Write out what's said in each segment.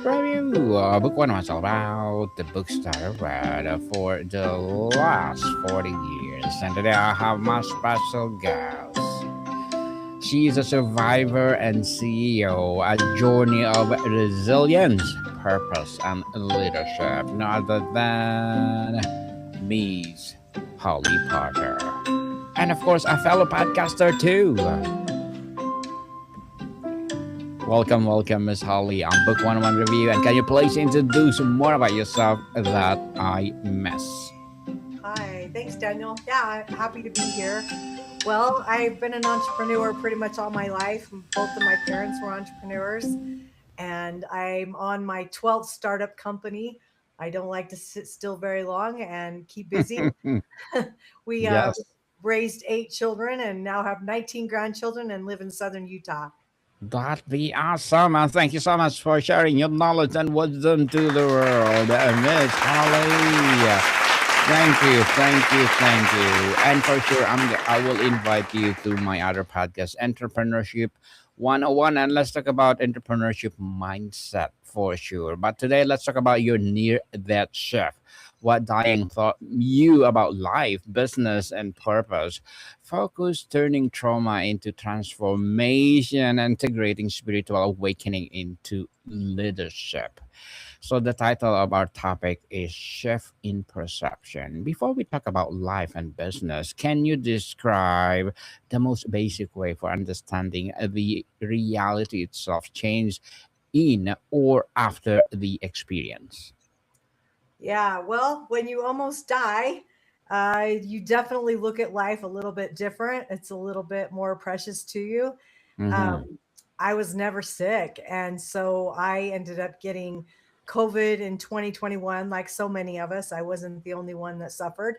Review Book One was all about the books that I read for the last 40 years. And today I have my special guest. She is a survivor and CEO, a journey of resilience, purpose, and leadership. No other than Miss Holly Potter. And of course, a fellow podcaster too. Welcome, Miss Holly, on Book 101 Review. And can you please introduce more about yourself that I miss? Hi, thanks, Daniel. Yeah, I'm happy to be here. Well, I've been an entrepreneur pretty much all my life. Both of my parents were entrepreneurs, and I'm on my 12th startup company. I don't like to sit still very long and keep busy. we Yes. raised 8 children and now have 19 grandchildren and live in southern Utah. That'd be awesome. And thank you so much for sharing your knowledge and wisdom to the world, Miss Holly. Thank you. And for sure, I will invite you to my other podcast, Entrepreneurship 101. And let's talk about entrepreneurship mindset for sure. But today, let's talk about your near death shift. What dying thought you about life, business, and purpose. Focus turning trauma into transformation, integrating spiritual awakening into leadership. So, the title of our topic is Shift in Perception. Before we talk about life and business, can you describe the most basic way for understanding the reality itself change in or after the experience? Yeah, well, when you almost die, you definitely look at life a little bit different. It's a little bit more precious to you. Mm-hmm. Um, I was never sick. And so I ended up getting COVID in 2021, like so many of us. I wasn't the only one that suffered.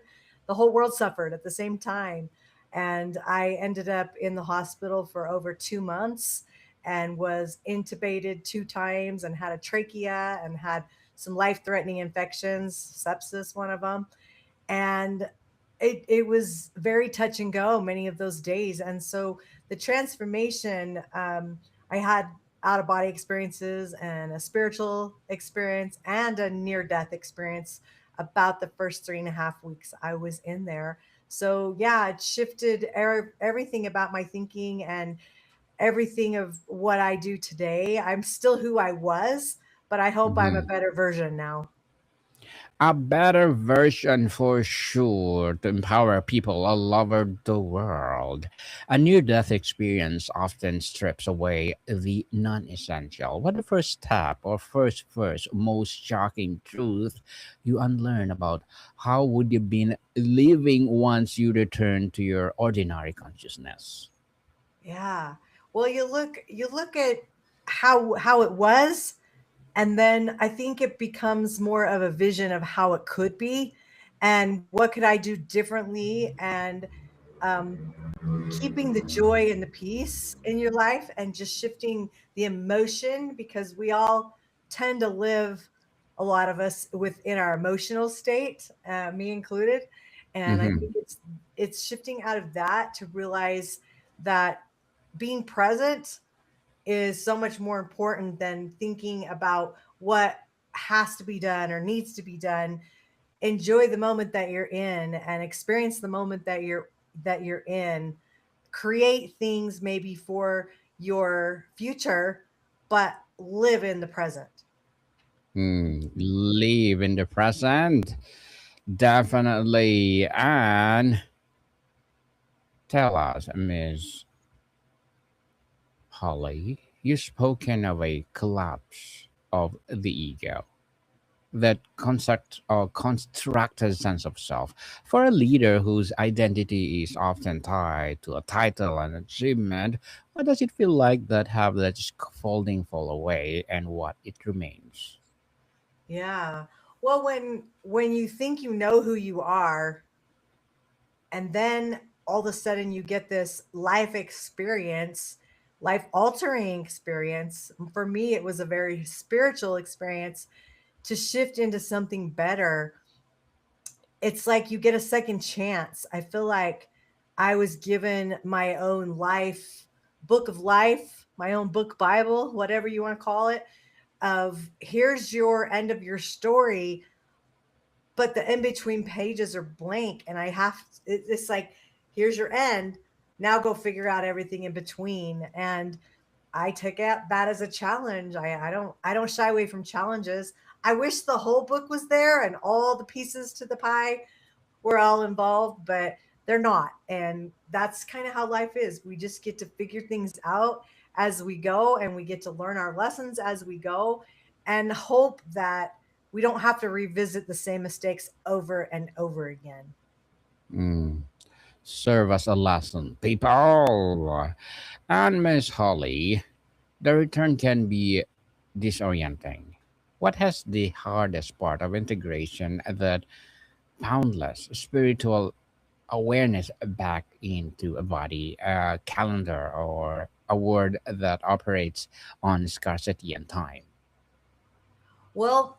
The whole world suffered at the same time. And I ended up in the hospital for over 2 months and was intubated 2 times and had a trachea and had some life threatening infections, sepsis, one of them. And it was very touch and go many of those days. And so the transformation, I had out of body experiences and a spiritual experience and a near death experience about the first 3.5 weeks I was in there. So yeah, it shifted everything about my thinking and everything of what I do today. I'm still who I was, but I hope I'm a Mm-hmm. better version now. A better version for sure to empower people all over the world. A near death experience often strips away the non essential. What the first step or first most shocking truth you unlearn about how would you been living once you return to your ordinary consciousness? Yeah. Well, you look at how it was, and then I think it becomes more of a vision of how it could be and what could I do differently, and um, keeping the joy and the peace in your life and just shifting the emotion, because we all tend to live, a lot of us, within our emotional state, me included. And I Mm-hmm. think it's shifting out of that to realize that being present is so much more important than thinking about what has to be done or needs to be done. Enjoy the moment that you're in and experience the moment that you're in. Create things maybe for your future, but live in the present. Live in the present. Definitely. And tell us, Miss Holly, you've spoken of a collapse of the ego, that constructed sense of self. For a leader whose identity is often tied to a title and achievement, what does it feel like that have that scaffolding fall away and what it remains? Yeah. Well, when you think you know who you are, and then all of a sudden you get this life experience, life altering experience. For me, it was a very spiritual experience to shift into something better. It's like you get a second chance. I feel like I was given my own life, book of life, my own book Bible, whatever you want to call it, of here's your end of your story, but the in between pages are blank, and it's like, here's your end, now go figure out everything in between. And I took that as a challenge. I don't shy away from challenges. I wish the whole book was there and all the pieces to the pie were all involved, but they're not. And that's kind of how life is. We just get to figure things out as we go, and we get to learn our lessons as we go, and hope that we don't have to revisit the same mistakes over and over again. Mm. Serve as a lesson, people. And Miss Holly, the return can be disorienting. What has the hardest part of integration that boundless spiritual awareness back into a body, a calendar, or a word that operates on scarcity and time? Well,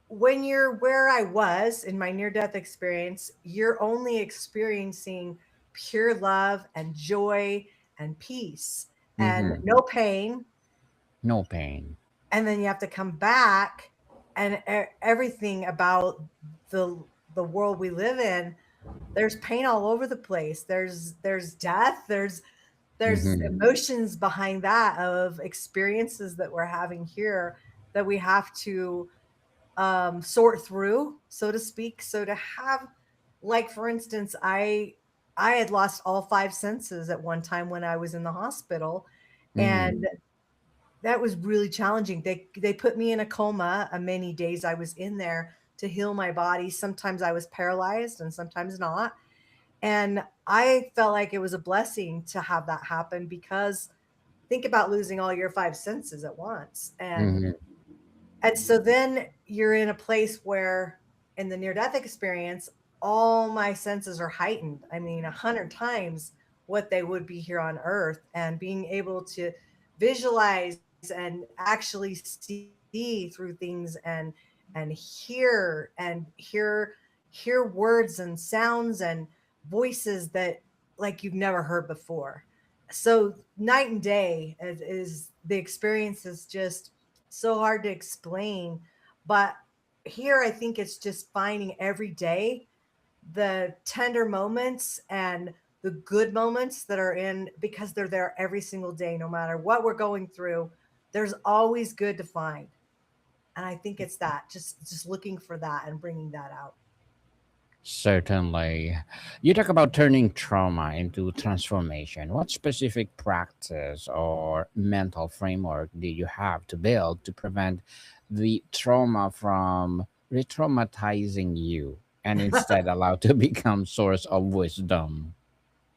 when you're where I was in my near death experience, you're only experiencing pure love and joy and peace and Mm-hmm. no pain. No pain. And then you have to come back, and everything about the the world we live in, there's pain all over the place. There's death, there's Mm-hmm. emotions behind that, of experiences that we're having here, that we have to sort through, so to speak. So to have, like, for instance, I had lost all five senses at one time when I was in the hospital, Mm-hmm. and that was really challenging. They put me in a coma many days I was in there to heal my body. Sometimes I was paralyzed and sometimes not. And I felt like it was a blessing to have that happen, because think about losing all your five senses at once. Mm-hmm. And so then you're in a place where, in the near death experience, all my senses are heightened. I mean, 100 times what they would be here on earth, and being able to visualize and actually see through things, and hear words and sounds and voices that, like, you've never heard before. So night and day is the experience, is just so hard to explain. But here I think it's just finding every day the tender moments and the good moments that are in, because they're there every single day, no matter what we're going through. There's always good to find. And I think it's that, just looking for that and bringing that out. Certainly. You talk about turning trauma into transformation. What specific practice or mental framework did you have to build to prevent the trauma from re traumatizing you and instead allow to become source of wisdom?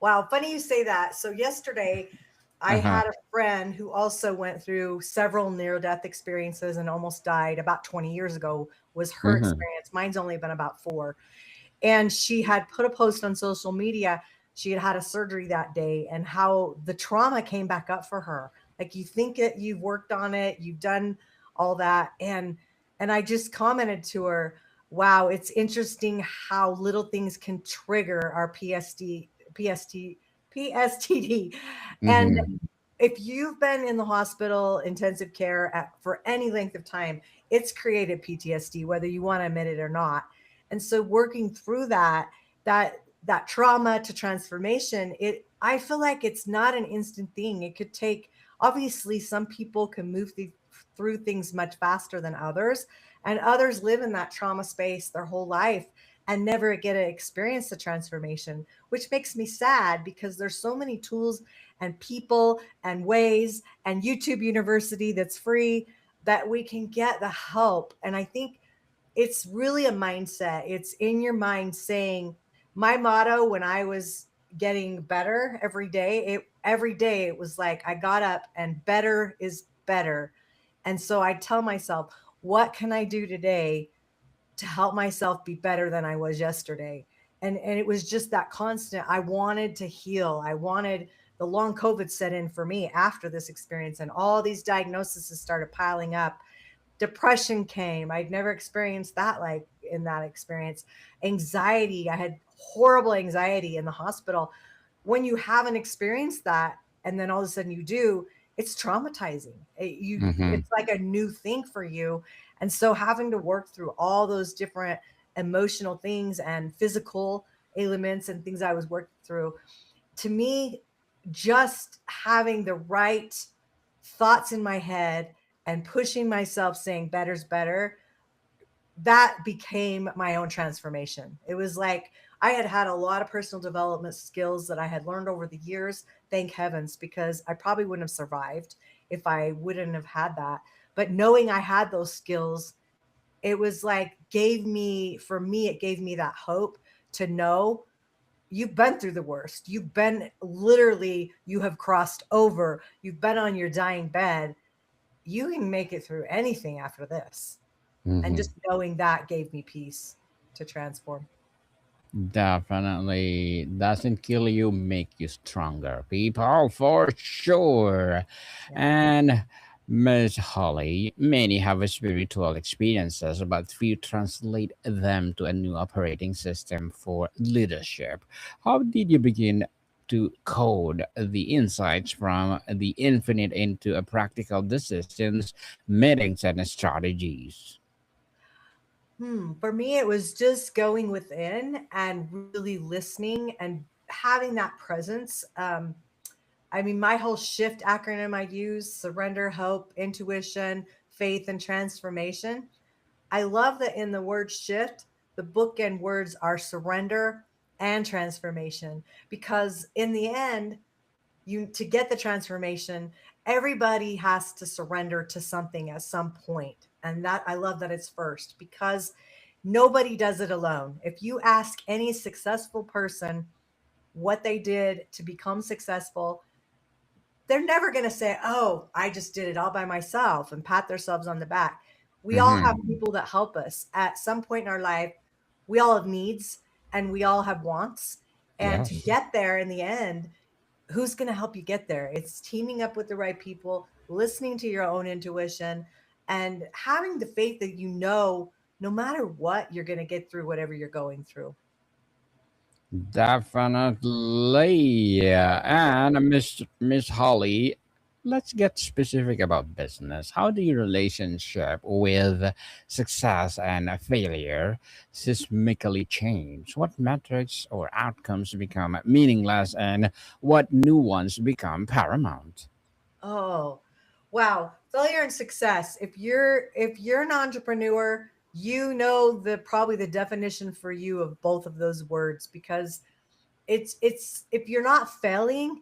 Wow, funny you say that. So yesterday, I Uh-huh. had a friend who also went through several near death experiences and almost died. About 20 years ago was her Mm-hmm. experience. Mine's only been about 4. And she had put a post on social media. She had had a surgery that day, and how the trauma came back up for her. Like, you think it, you've worked on it, you've done all that. And I just commented to her, wow, it's interesting how little things can trigger our PSTD. And Mm-hmm. if you've been in the hospital intensive care for any length of time, it's created PTSD, whether you want to admit it or not. And so working through that trauma to transformation, I feel like it's not an instant thing. It could take, obviously some people can move through things much faster than others, and others live in that trauma space their whole life and never get to experience the transformation, which makes me sad, because there's so many tools and people and ways, and YouTube University that's free, that we can get the help. And I think it's really a mindset. It's in your mind saying, my motto when I was getting better every day it was like, I got up and better is better. And so I tell myself, what can I do today to help myself be better than I was yesterday? And it was just that constant. I wanted to heal. I wanted, the long COVID set in for me after this experience, and all these diagnoses started piling up. Depression came. I'd never experienced that, like, in that experience. Anxiety, I had horrible anxiety in the hospital. When you haven't experienced that, and then all of a sudden you do, it's traumatizing. Mm-hmm. It's like a new thing for you. And so having to work through all those different emotional things and physical ailments and things I was working through, to me, just having the right thoughts in my head and pushing myself saying better's better, that became my own transformation. It was like I had had a lot of personal development skills that I had learned over the years. Thank heavens, because I probably wouldn't have survived if I wouldn't have had that. But knowing I had those skills, it was like for me, it gave me that hope to know you've been through the worst. You've been literally, you have crossed over, you've been on your dying bed. You can make it through anything after this. And Mm-hmm. just knowing that gave me peace to transform. Definitely doesn't kill you, make you stronger, people, for sure. Yeah. And Miss Holly, many have a spiritual experiences, but few translate them to a new operating system for leadership. How did you begin to code the insights from the infinite into a practical decisions, meetings, and strategies? For me, it was just going within and really listening and having that presence. I mean, my whole shift acronym I use: surrender, hope, intuition, faith, and transformation. I love that in the word shift, the bookend words are surrender and transformation, because in the end, you to get the transformation, everybody has to surrender to something at some point. And that I love that it's first, because nobody does it alone. If you ask any successful person what they did to become successful, they're never going to say, "Oh, I just did it all by myself," and pat themselves on the back. We all have Mm-hmm. people that help us at some point in our life. We all have needs and we all have wants. And to Yes. get there in the end, who's going to help you get there? It's teaming up with the right people, listening to your own intuition, and having the faith that no matter what, you're going to get through whatever you're going through. Definitely. Yeah. And Miss Holly, let's get specific about business. How do your relationship with success and failure seismically change? What metrics or outcomes become meaningless and what new ones become paramount? Oh, wow. Failure and success. If you're an entrepreneur, you know the probably the definition for you of both of those words, because it's if you're not failing,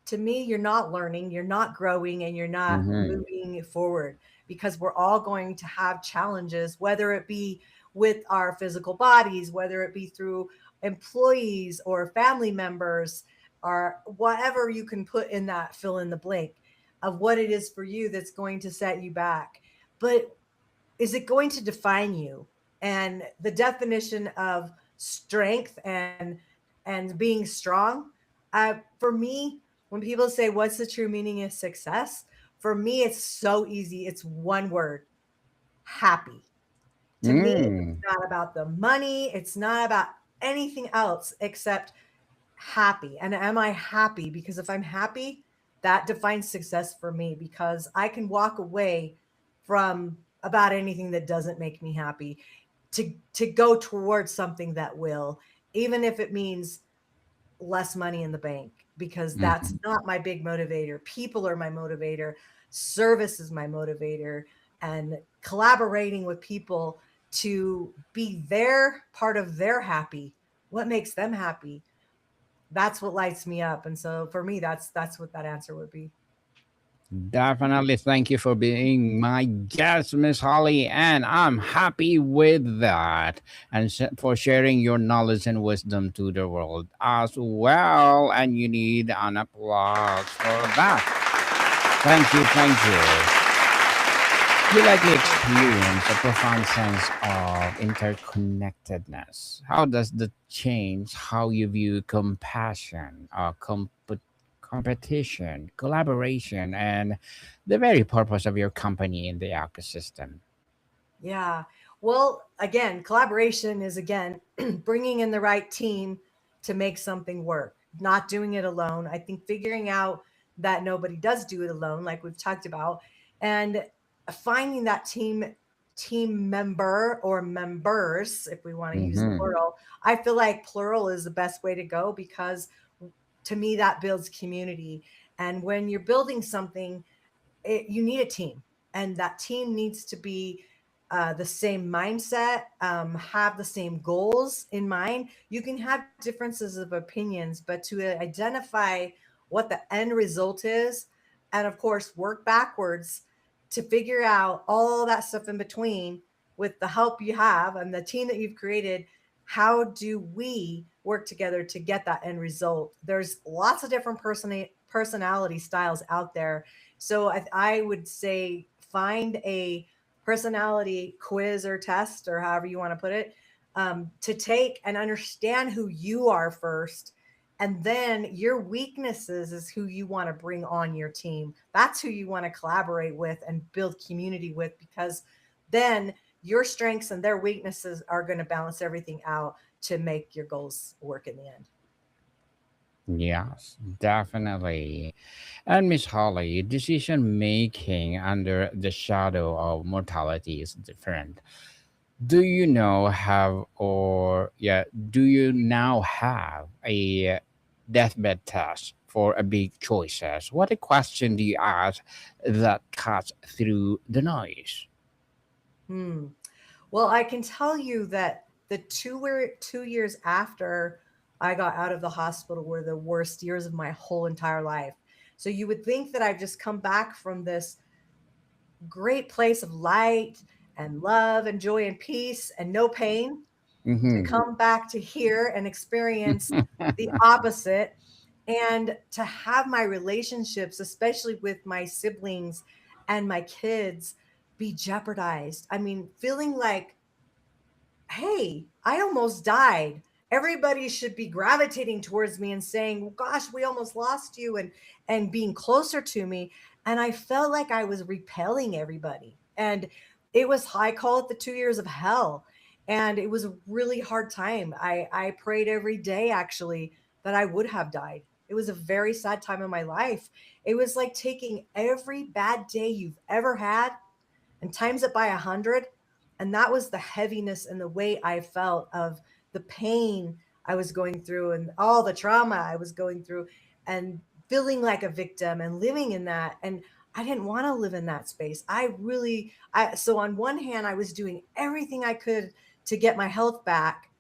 to me, you're not learning, you're not growing, and you're not Mm-hmm. moving forward, because we're all going to have challenges, whether it be with our physical bodies, whether it be through employees or family members, or whatever you can put in that fill in the blank of what it is for you that's going to set you back. But is it going to define you? And the definition of strength and being strong, for me, when people say what's the true meaning of success, for me it's so easy. It's one word: happy. To me, it's Mm. not about the money, it's not about anything else except happy. And am I happy? Because if I'm happy, that defines success for me, because I can walk away from about anything that doesn't make me happy to go towards something that will, even if it means less money in the bank, because that's Mm-hmm. not my big motivator. People are my motivator. Service is my motivator, and collaborating with people to be their part of their happy, what makes them happy, that's what lights me up. And so for me, that's what that answer would be. Definitely. Thank you for being my guest, Miss Holly. And I'm happy with that. And for sharing your knowledge and wisdom to the world as well. And you need an applause for that. Thank you. Thank you. You likely experience a profound sense of interconnectedness. How does that change how you view compassion, competition, collaboration, and the very purpose of your company in the ecosystem? Yeah. Well, again, collaboration is again bringing in the right team to make something work, not doing it alone. I think figuring out that nobody does do it alone, like we've talked about, and finding that team member or members, if we want to use Mm-hmm. plural. I feel like plural is the best way to go because to me that builds community. And when you're building something, you need a team, and that team needs to be the same mindset, have the same goals in mind. You can have differences of opinions, but to identify what the end result is, and of course, work backwards to figure out all that stuff in between with the help you have and the team that you've created. How do we work together to get that end result? There's lots of different personality styles out there, so I would say find a personality quiz or test or however you want to put it, to take and understand who you are first. And then your weaknesses is who you want to bring on your team. That's who you want to collaborate with and build community with, because then your strengths and their weaknesses are going to balance everything out to make your goals work in the end. Yes, definitely. And Miss Holly, decision making under the shadow of mortality is different. Do you know have or yeah, do you now have a deathbed test for a big choices? What a question do you ask that cuts through the noise? Hmm. Well, I can tell you that the 2 years after I got out of the hospital were the worst years of my whole entire life. So you would think that I've just come back from this great place of light and love and joy and peace and no pain, to Mm-hmm. come back to here and experience the opposite, and to have my relationships, especially with my siblings and my kids, be jeopardized. I mean, feeling like, hey, I almost died. Everybody should be gravitating towards me and saying, well, gosh, we almost lost you, and being closer to me. And I felt like I was repelling everybody. And it was, I call it the 2 years of hell. And it was a really hard time. I prayed every day actually that I would have died. It was a very sad time in my life. It was like taking every bad day you've ever had and times it by 100. And that was the heaviness and the weight I felt of the pain I was going through and all the trauma I was going through, and feeling like a victim and living in that. And I didn't want to live in that space. So on one hand, I was doing everything I could to get my health back.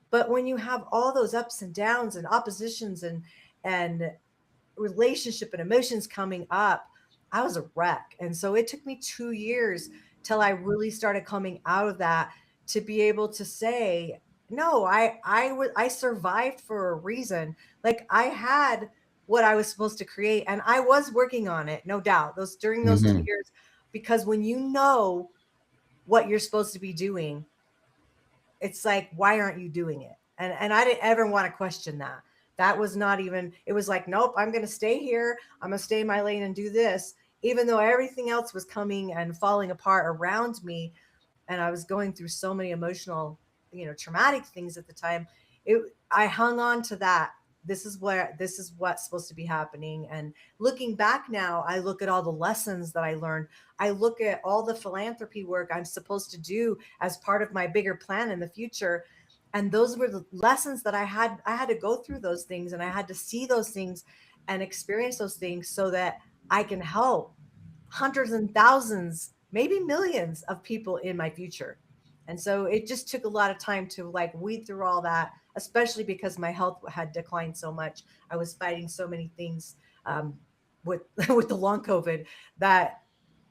But when you have all those ups and downs and oppositions and relationship and emotions coming up, I was a wreck. And so it took me 2 years till I really started coming out of that, to be able to say, no, I survived for a reason. Like I had what I was supposed to create, and I was working on it, no doubt. Those during those two Mm-hmm. years, because when you know what you're supposed to be doing, it's like, why aren't you doing it? And I didn't ever want to question that. That was not even, it was like, nope, I'm going to stay here. I'm going to stay in my lane and do this, even though everything else was coming and falling apart around me. And I was going through so many emotional, traumatic things at the time. I hung on to that. This is what's supposed to be happening. And looking back now, I look at all the lessons that I learned. I look at all the philanthropy work I'm supposed to do as part of my bigger plan in the future. And those were the lessons that I had to go through those things, and I had to see those things and experience those things so that I can help hundreds and thousands, maybe millions of people in my future. And so it just took a lot of time to like weed through all that, especially because my health had declined so much. I was fighting so many things, with with the long COVID, that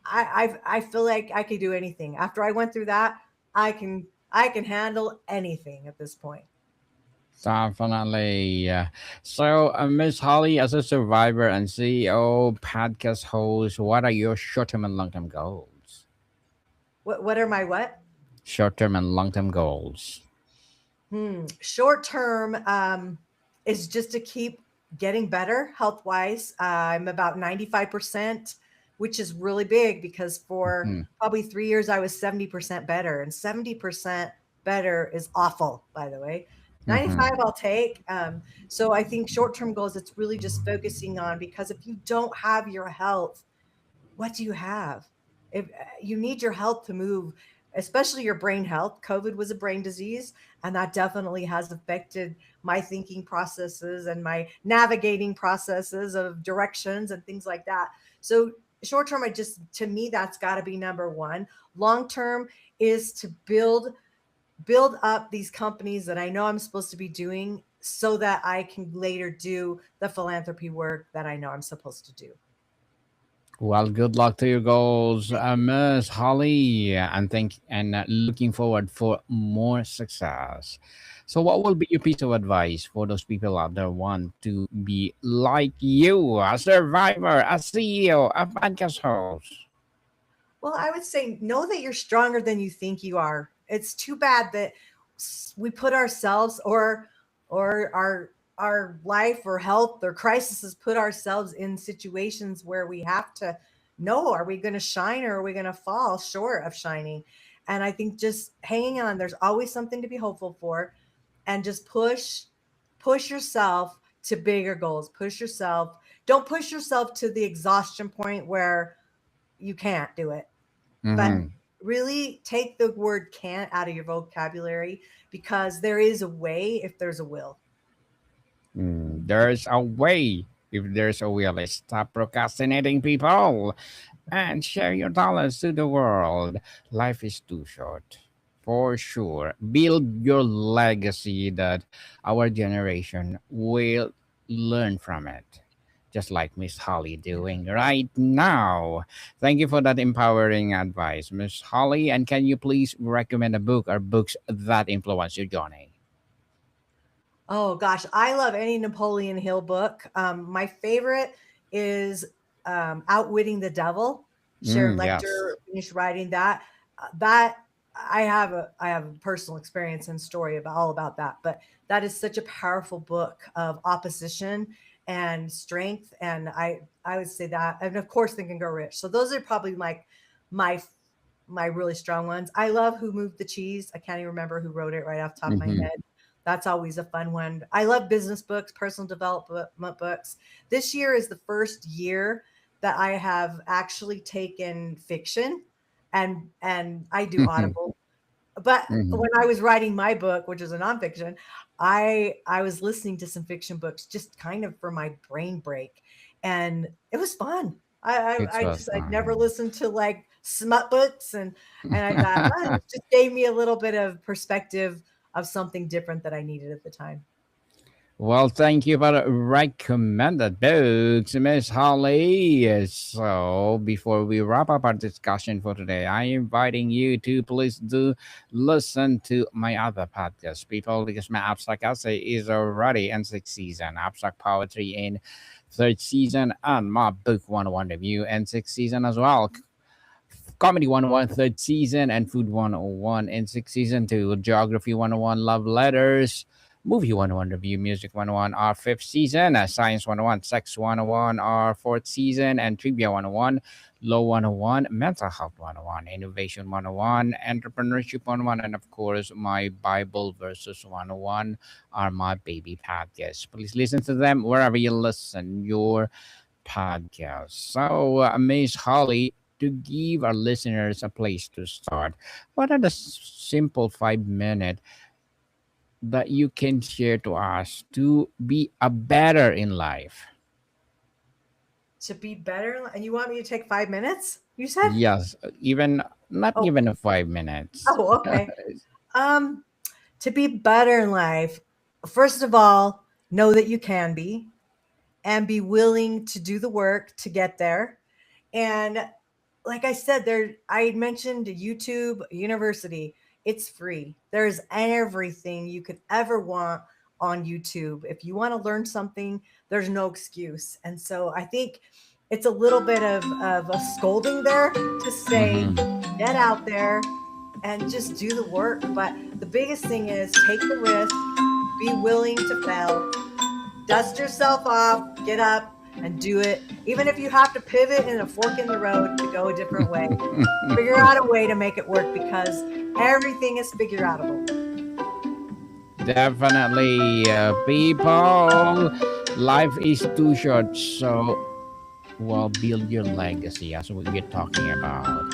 I feel like I could do anything. After I went through that, I can handle anything at this point. Definitely. So, Miss Holly, as a survivor and CEO, podcast host, what are your short-term and long-term goals? What are my what? Short-term and long-term goals. Short term, is just to keep getting better health wise. I'm about 95%, which is really big because for Mhm. probably 3 years I was 70% better, and 70% better is awful, by the way. Mm-hmm. 95 I'll take. So I think short-term goals, it's really just focusing on, because if you don't have your health, what do you have? If you need your health to move, especially your brain health. COVID was a brain disease, and that definitely has affected my thinking processes and my navigating processes of directions and things like that. So short term, I just, to me, that's got to be number one. Long term is to build up these companies that I know I'm supposed to be doing, so that I can later do the philanthropy work that I know I'm supposed to do. Well, good luck to your goals, Thank you. Miss Holly, and looking forward for more success. So, what will be your piece of advice for those people out there want to be like you, a survivor, a CEO, a podcast host? Well, I would say know that you're stronger than you think you are. It's too bad that we put ourselves, or our life or health or crises, put ourselves in situations where we have to know, are we going to shine or are we going to fall short of shining? And I think just hanging on, there's always something to be hopeful for, and just push yourself to bigger goals. Push yourself. Don't push yourself to the exhaustion point where you can't do it, but Mm-hmm. really take the word can't out of your vocabulary, because there is a way if there's a will. There's a way. If there's a will, stop procrastinating, people, and share your dollars to the world. Life is too short. For sure. Build your legacy that our generation will learn from it. Just like Miss Holly Yeah. doing right now. Thank you for that empowering advice, Miss Holly. And can you please recommend a book or books that influence your journey? Oh gosh, I love any Napoleon Hill book. My favorite is Outwitting the Devil. Sharon Yes. Lecter finished writing that. That I have a personal experience and story about all about that. But that is such a powerful book of opposition and strength. And I would say that, and of course, Think and Grow Rich. So those are probably like my my really strong ones. I love Who Moved the Cheese. I can't even remember who wrote it right off the top of my Mm-hmm. head. That's always a fun one. I love business books, personal development books. This year is the first year that I have actually taken fiction, and I do Audible. But Mm-hmm. when I was writing my book, which is a nonfiction, I was listening to some fiction books just kind of for my brain break, and it was fun. It was I'd never fun. listened to like smut books, and I thought, oh, it just gave me a little bit of perspective of something different that I needed at the time. Well, thank you for the recommended books, Miss Holly. So, before we wrap up our discussion for today, I'm inviting you to please do listen to my other podcast, people, because my Abstract Essay is already in sixth season. Abstract Poetry in third season, and my book 101 review in sixth season as well. Comedy 101 third season, and Food 101 in sixth season two. Geography 101 love letters. Movie 101 review, music 101 our fifth season, science 101, sex 101 our fourth season, and trivia 101, law 101, mental health 101, innovation 101, entrepreneurship 101, and of course my Bible verses 101 are my baby podcasts. Please listen to them wherever you listen your podcast. So, Miss Holly, to give our listeners a place to start, what are the simple 5 minutes that you can share to us to be a better in life? To be better, and you want me to take 5 minutes? You said? Yes, even not Oh, even a 5 minutes. oh, okay. Um, to be better in life, first of all, know that you can be, and be willing to do the work to get there. And like I said, there I mentioned YouTube University. It's free. There's everything you could ever want on YouTube. If you want to learn something, there's no excuse. And so I think it's a little bit of a scolding there to say, Mm-hmm. get out there and just do the work. But the biggest thing is take the risk, be willing to fail, dust yourself off, get up and do it. Even if you have to pivot in a fork in the road to go a different way, figure out a way to make it work, because everything is figure outable. Definitely, people. Life is too short, so well, build your legacy. That's what we're talking about.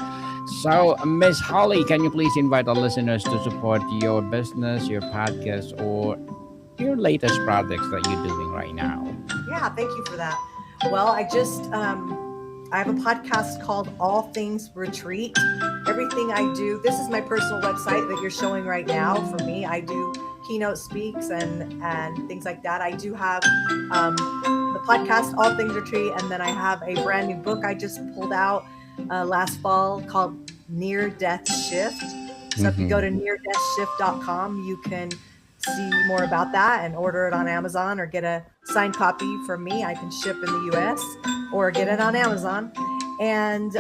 So, Miss Holly, can you please invite our listeners to support your business, your podcast, or your latest projects that you're doing right now? Yeah, thank you for that. Well, I have a podcast called All Things Retreat. Everything I do, this is my personal website that you're showing right now. For me, I do keynote speaks and things like that. I do have the podcast All Things Retreat, and then I have a brand new book I just pulled out last fall called Near Death Shift. So if you go Mm-hmm. to neardeathshift.com, you can see more about that and order it on Amazon or get a signed copy from me. I can ship in the US or get it on Amazon. And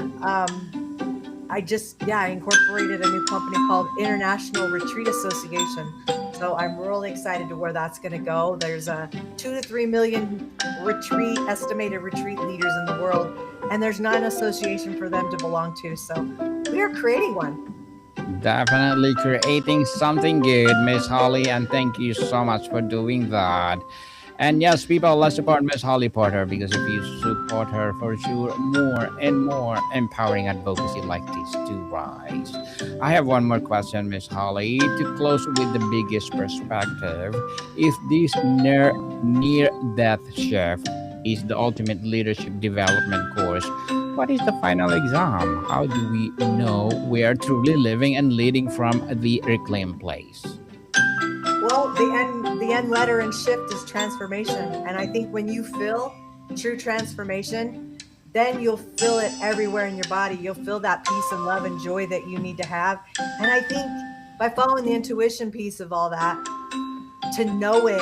I incorporated a new company called International Retreat Association. So I'm really excited to where that's going to go. There's a 2 to 3 million estimated retreat leaders in the world, and there's not an association for them to belong to. So we are creating one. Definitely creating something good, Miss Holly, and thank you so much for doing that. And yes, people, let's support Miss Holly Porter because if you support her, for sure, more and more empowering advocacy like this to rise. I have one more question, Miss Holly, to close with the biggest perspective. If this near death shift is the ultimate leadership development course, what is the final exam? How do we know we are truly living and leading from the reclaimed place? Well, the end letter in shift is transformation. And I think when you feel true transformation, then you'll feel it everywhere in your body. You'll feel that peace and love and joy that you need to have. And I think by following the intuition piece of all that, to know it,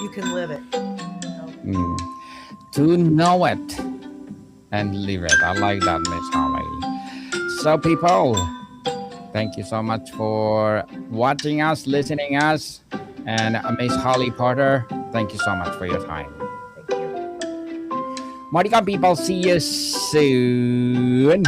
you can live it. So, Mm. To know it and live it. I like that, Miss Holly. So, people, thank you so much for watching us, listening us, and Miss Holly Porter. Thank you so much for your time. thank you. Monica, people, see you soon.